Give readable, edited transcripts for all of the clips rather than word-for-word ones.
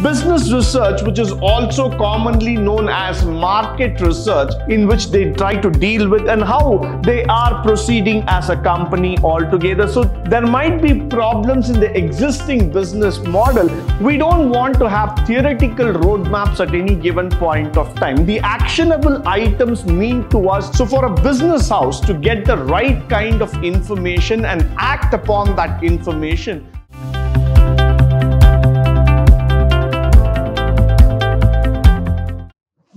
Business research, which is also commonly known as market research, in which they try to deal with and how they are proceeding as a company altogether. So there might be problems in the existing business model. We don't want to have theoretical roadmaps at any given point of time. The actionable items mean to us. So for a business house to get the right kind of information and act upon that information,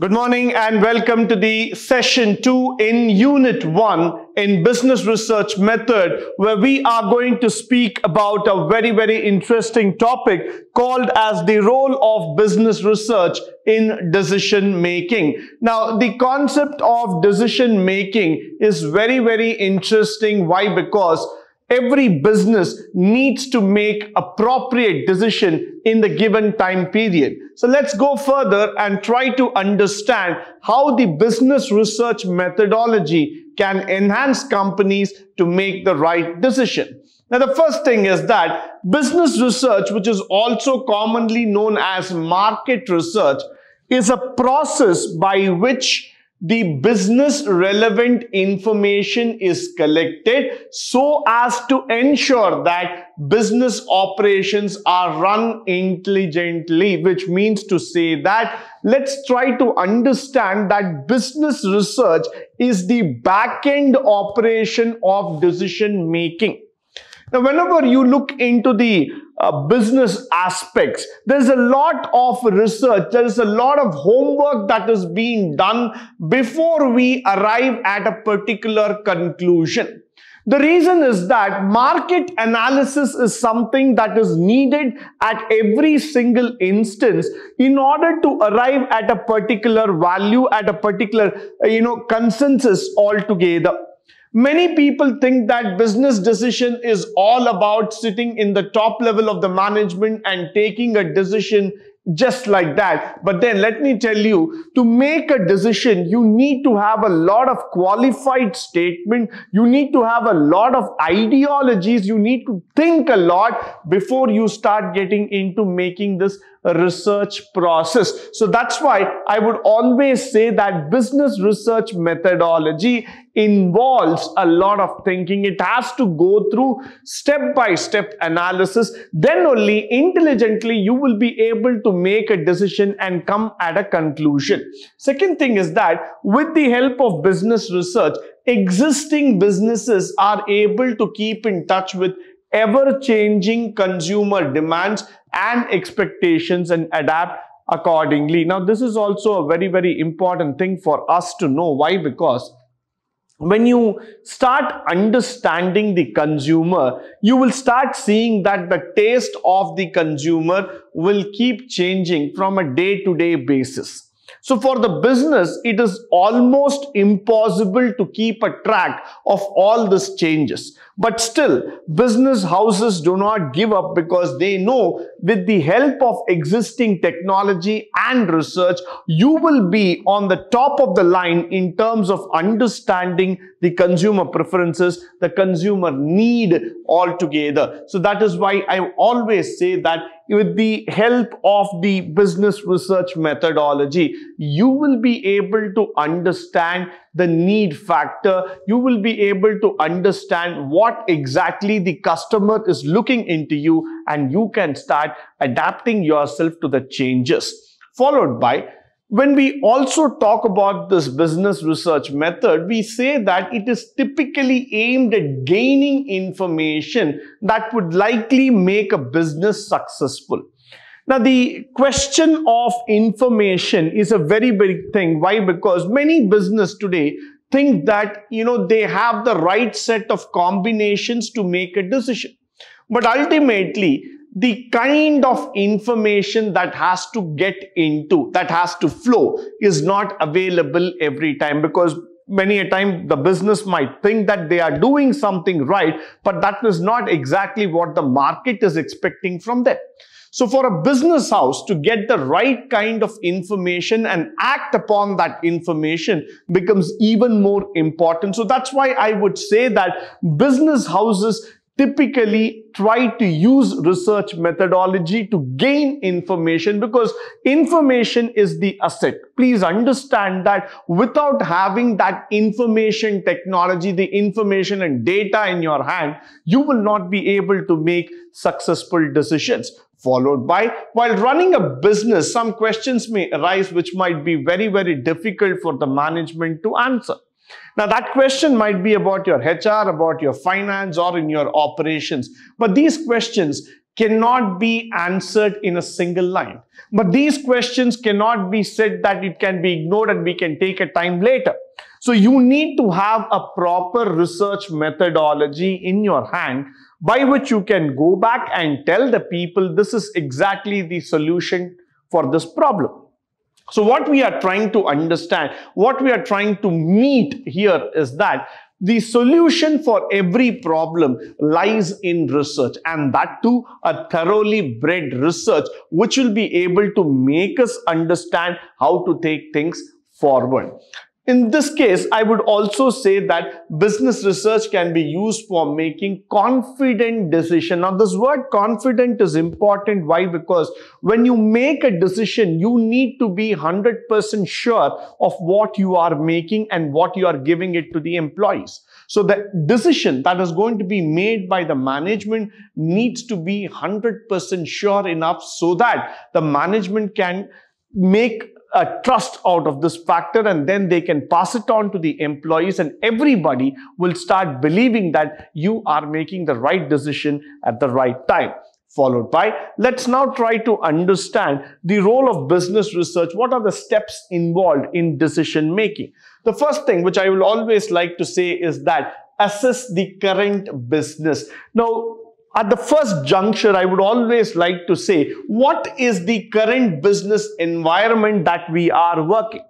good morning and welcome to the session 2 in unit 1 in business research method, where we are going to speak about a very interesting topic called as the role of business research in decision making. Now, the concept of decision making is very interesting. Why? Because every business needs to make appropriate decision in the given time period. So let's go further and try to understand how the business research methodology can enhance companies to make the right decision. Now, the first thing is that business research, which is also commonly known as market research, is a process by which the business relevant information is collected so as to ensure that business operations are run intelligently, which means to say that let's try to understand that business research is the back-end operation of decision making. Now, whenever you look into the business aspects, there's a lot of research, there is a lot of homework that is being done before we arrive at a particular conclusion. The reason is that market analysis is something that is needed at every single instance in order to arrive at a particular value, at a particular consensus altogether. Many people think that business decision is all about sitting in the top level of the management and taking a decision just like that. But then let me tell you, to make a decision, you need to have a lot of qualified statement. You need to have a lot of ideologies. You need to think a lot before you start getting into making this research process. So that's why I would always say that business research methodology involves a lot of thinking. It has to go through step-by-step analysis. Then only intelligently you will be able to make a decision and come at a conclusion. Second thing is that with the help of business research, existing businesses are able to keep in touch with ever-changing consumer demands and expectations and adapt accordingly. Now, this is also a very important thing for us to know. Why? Because when you start understanding the consumer, you will start seeing that the taste of the consumer will keep changing from a day-to-day basis. So for the business, it is almost impossible to keep a track of all these changes. But still, business houses do not give up, because they know with the help of existing technology and research, you will be on the top of the line in terms of understanding the consumer preferences, the consumer need altogether. So that is why I always say that with the help of the business research methodology, you will be able to understand the need factor. You will be able to understand what exactly the customer is looking into you, and you can start adapting yourself to the changes. Followed by, when we also talk about this business research method, we say that it is typically aimed at gaining information that would likely make a business successful. Now, the question of information is a very big thing. Why? Because many business today think that, they have the right set of combinations to make a decision. But ultimately, the kind of information that has to get into, that has to flow, is not available every time, because many a time the business might think that they are doing something right, but that is not exactly what the market is expecting from them. So for a business house to get the right kind of information and act upon that information becomes even more important. So that's why I would say that business houses typically try to use research methodology to gain information, because information is the asset. Please understand that without having that information technology, the information and data in your hand, you will not be able to make successful decisions. Followed by, while running a business, some questions may arise which might be very, very difficult for the management to answer. Now, that question might be about your HR, about your finance, or in your operations. But these questions cannot be answered in a single line. But these questions cannot be said that it can be ignored and we can take a time later. So you need to have a proper research methodology in your hand by which you can go back and tell the people this is exactly the solution for this problem. So what we are trying to understand, what we are trying to meet here is that the solution for every problem lies in research, and that too a thoroughly bred research which will be able to make us understand how to take things forward. In this case, I would also say that business research can be used for making confident decision. Now, this word confident is important. Why? Because when you make a decision, you need to be 100% sure of what you are making and what you are giving it to the employees. So the decision that is going to be made by the management needs to be 100% sure enough so that the management can make a trust out of this factor, and then they can pass it on to the employees, and everybody will start believing that you are making the right decision at the right time. Followed by, let's now try to understand the role of business research. What are the steps involved in decision making? The first thing which I will always like to say is that assess the current business. Now, at the first juncture, I would always like to say, what is the current business environment that we are working?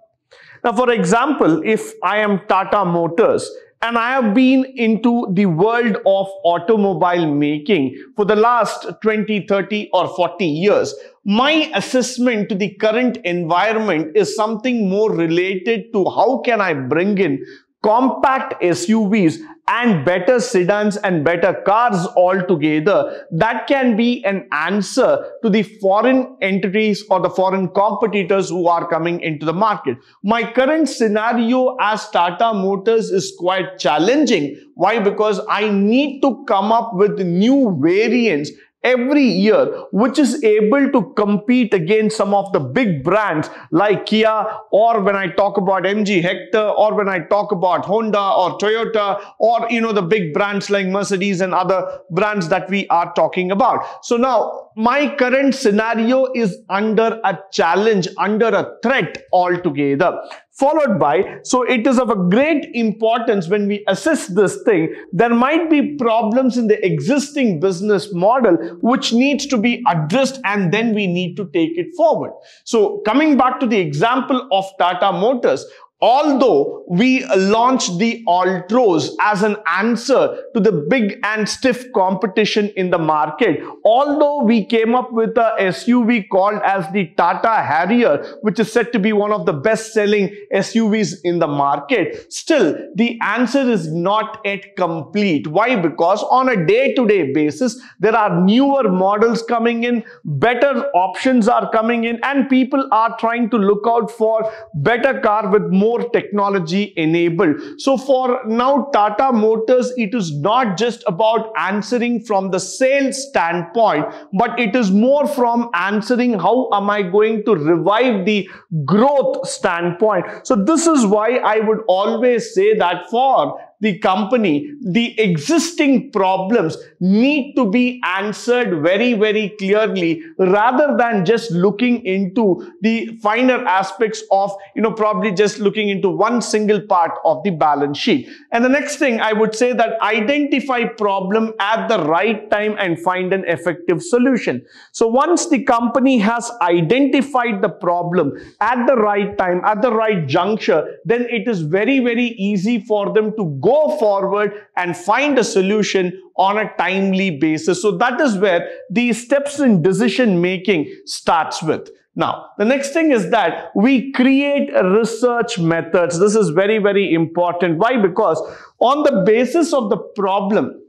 Now, for example, if I am Tata Motors and I have been into the world of automobile making for the last 20, 30 or 40 years, my assessment to the current environment is something more related to how can I bring in compact SUVs and better sedans and better cars altogether. That can be an answer to the foreign entities or the foreign competitors who are coming into the market. My current scenario as Tata Motors is quite challenging. Why? Because I need to come up with new variants every year, which is able to compete against some of the big brands like Kia, or when I talk about MG Hector, or when I talk about Honda or Toyota, or the big brands like Mercedes and other brands that we are talking about. So now my current scenario is under a challenge, under a threat altogether. Followed by, so it is of a great importance when we assess this thing, there might be problems in the existing business model which needs to be addressed, and then we need to take it forward. So coming back to the example of Tata Motors, although we launched the Altroz as an answer to the big and stiff competition in the market, although we came up with a SUV called as the Tata Harrier, which is said to be one of the best-selling SUVs in the market, still the answer is not yet complete. Why? Because on a day-to-day basis, there are newer models coming in, better options are coming in, and people are trying to look out for better car with more technology enabled. So for now, Tata Motors, it is not just about answering from the sales standpoint, but it is more from answering how am I going to revive the growth standpoint. So this is why I would always say that for the company, the existing problems need to be answered very, very clearly, rather than just looking into the finer aspects of, probably just looking into one single part of the balance sheet. And the next thing I would say that identify problem at the right time and find an effective solution. So once the company has identified the problem at the right time, at the right juncture, then it is very, very easy for them to go forward and find a solution on a timely basis. So that is where the steps in decision making starts with. Now, the next thing is that we create research methods. This is very, very important. Why? Because on the basis of the problem,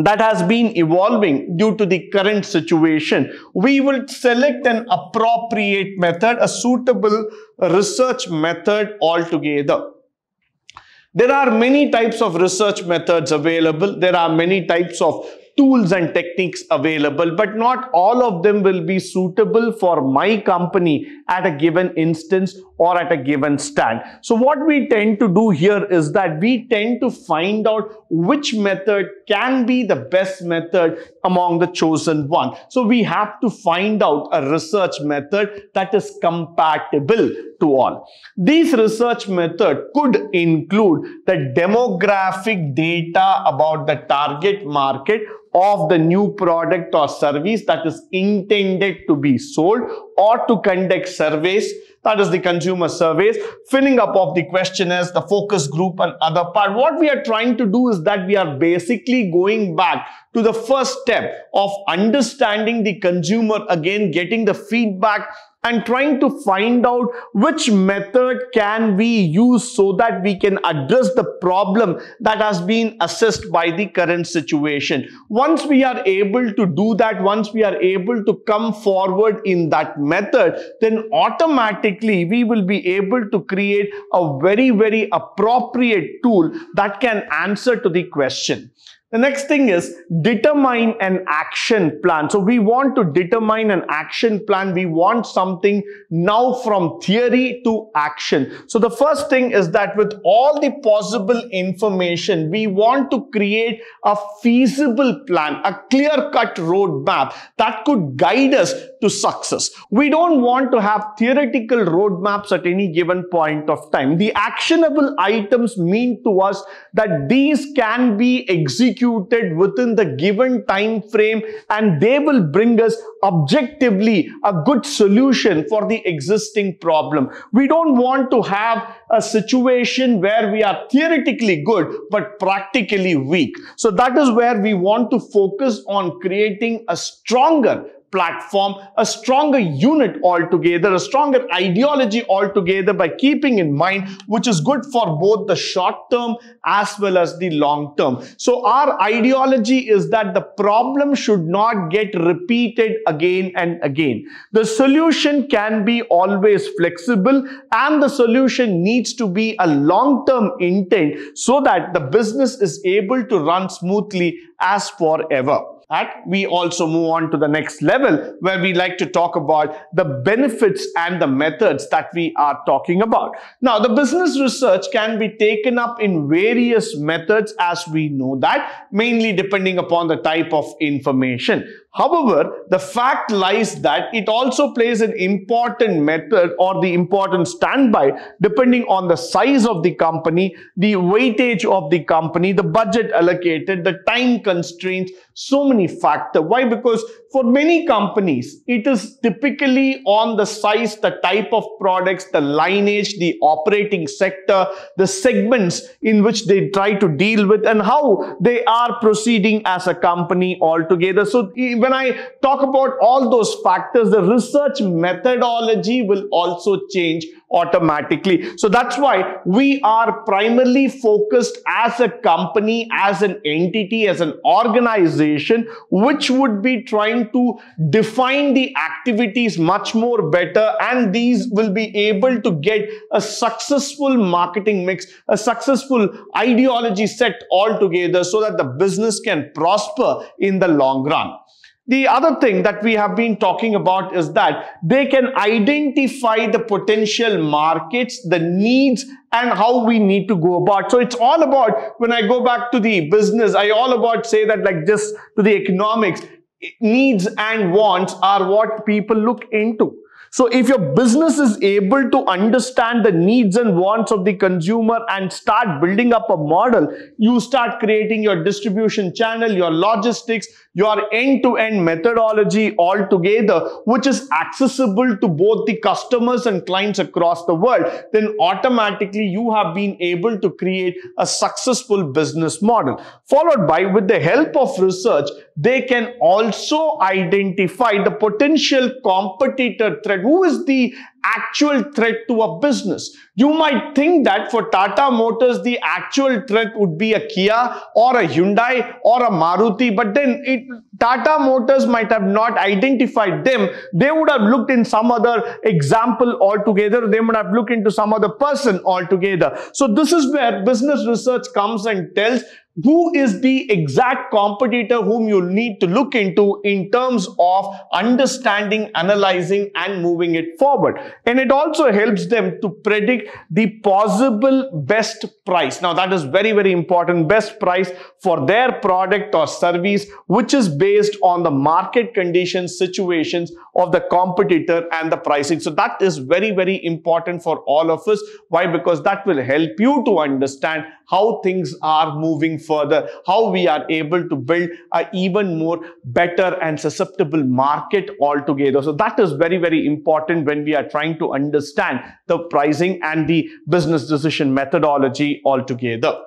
that has been evolving due to the current situation, we will select an appropriate method, a suitable research method altogether. There are many types of research methods available. There are many types of tools and techniques available, but not all of them will be suitable for my company at a given instance or at a given stand. So what we tend to do here is that we tend to find out which method can be the best method among the chosen one. So we have to find out a research method that is compatible to all. These research method could include the demographic data about the target market of the new product or service that is intended to be sold, or to conduct surveys, that is the consumer surveys, filling up of the questionnaires, the focus group and other part. What we are trying to do is that we are basically going back to the first step of understanding the consumer, again getting the feedback and trying to find out which method can we use so that we can address the problem that has been assessed by the current situation. Once we are able to do that, once we are able to come forward in that method, then automatically we will be able to create a very, very appropriate tool that can answer to the question. The next thing is determine an action plan. So we want to determine an action plan. We want something now from theory to action. So the first thing is that with all the possible information, we want to create a feasible plan, a clear-cut roadmap that could guide us to success. We don't want to have theoretical roadmaps at any given point of time. The actionable items mean to us that these can be executed within the given time frame, and they will bring us objectively a good solution for the existing problem. We don't want to have a situation where we are theoretically good but practically weak. So that is where we want to focus on creating a stronger platform, a stronger unit altogether, a stronger ideology altogether, by keeping in mind which is good for both the short term as well as the long term. So our ideology is that the problem should not get repeated again and again. The solution can be always flexible, and the solution needs to be a long-term intent so that the business is able to run smoothly as forever. And we also move on to the next level, where we like to talk about the benefits and the methods that we are talking about. Now, the business research can be taken up in various methods, as we know that, mainly depending upon the type of information. However, the fact lies that it also plays an important method or the important standby depending on the size of the company, the weightage of the company, the budget allocated, the time constraints, so many factors. Why? Because for many companies, it is typically on the size, the type of products, the lineage, the operating sector, the segments in which they try to deal with, and how they are proceeding as a company altogether. So when I talk about all those factors, the research methodology will also change automatically. So that's why we are primarily focused as a company, as an entity, as an organization, which would be trying to define the activities much more better, and these will be able to get a successful marketing mix, a successful ideology set altogether, so that the business can prosper in the long run. The other thing that we have been talking about is that they can identify the potential markets, the needs, and how we need to go about. So it's all about, when I go back to the business, I all about say that, like, just to the economics, needs and wants are what people look into. So if your business is able to understand the needs and wants of the consumer and start building up a model, you start creating your distribution channel, your logistics, your end-to-end methodology altogether, which is accessible to both the customers and clients across the world, then automatically you have been able to create a successful business model. Followed by, with the help of research, they can also identify the potential competitor threat. Who is the actual threat to a business? You might think that for Tata Motors, the actual threat would be a Kia or a Hyundai or a Maruti, but then Tata Motors might have not identified them. They would have looked in some other example altogether. They would have looked into some other person altogether. So this is where business research comes and tells who is the exact competitor whom you need to look into in terms of understanding, analyzing, and moving it forward. And it also helps them to predict the possible best price. Now, that is very, very important. Best price for their product or service, which is based on the market conditions, situations of the competitor and the pricing. So that is very, very important for all of us. Why? Because that will help you to understand how things are moving further, how we are able to build an even more better and susceptible market altogether. So that is very, very important when we are trying to understand the pricing and the business decision methodology altogether.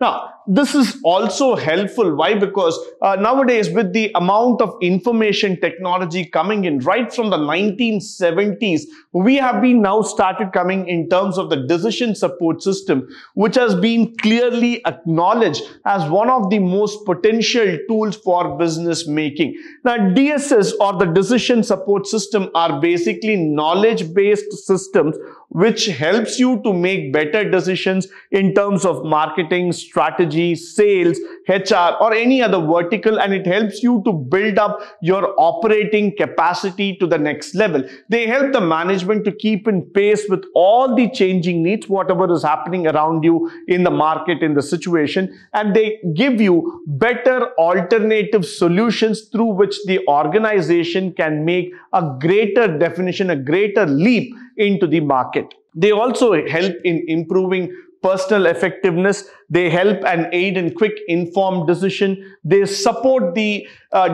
Now, this is also helpful. Why? Because nowadays, with the amount of information technology coming in right from the 1970s, we have been now started coming in terms of the decision support system, which has been clearly acknowledged as one of the most potential tools for business making. Now, DSS or the decision support system are basically knowledge-based systems which helps you to make better decisions in terms of marketing, strategy, sales, HR, or any other vertical, and it helps you to build up your operating capacity to the next level. They help the management to keep in pace with all the changing needs, whatever is happening around you in the market, in the situation, and they give you better alternative solutions through which the organization can make a greater definition, a greater leap into the market. They also help in improving personal effectiveness. They help and aid in quick informed decision. They support the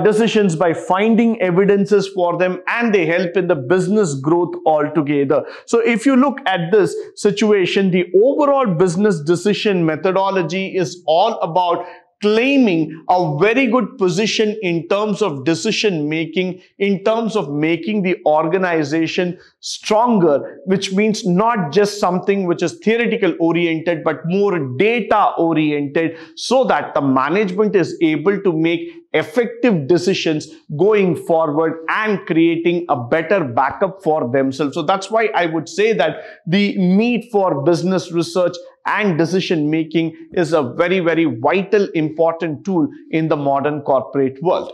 decisions by finding evidences for them, and they help in the business growth altogether. So if you look at this situation, the overall business decision methodology is all about claiming a very good position in terms of decision making, in terms of making the organization stronger, which means not just something which is theoretical oriented, but more data oriented, so that the management is able to make effective decisions going forward and creating a better backup for themselves. So that's why I would say that the need for business research and decision making is a very, very vital, important tool in the modern corporate world.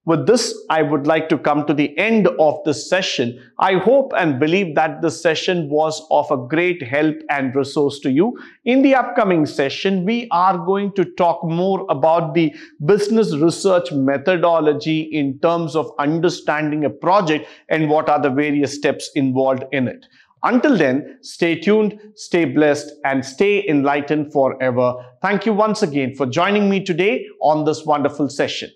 With this, I would like to come to the end of this session. I hope and believe that this session was of a great help and resource to you. In the upcoming session, we are going to talk more about the business research methodology in terms of understanding a project and what are the various steps involved in it. Until then, stay tuned, stay blessed, and stay enlightened forever. Thank you once again for joining me today on this wonderful session.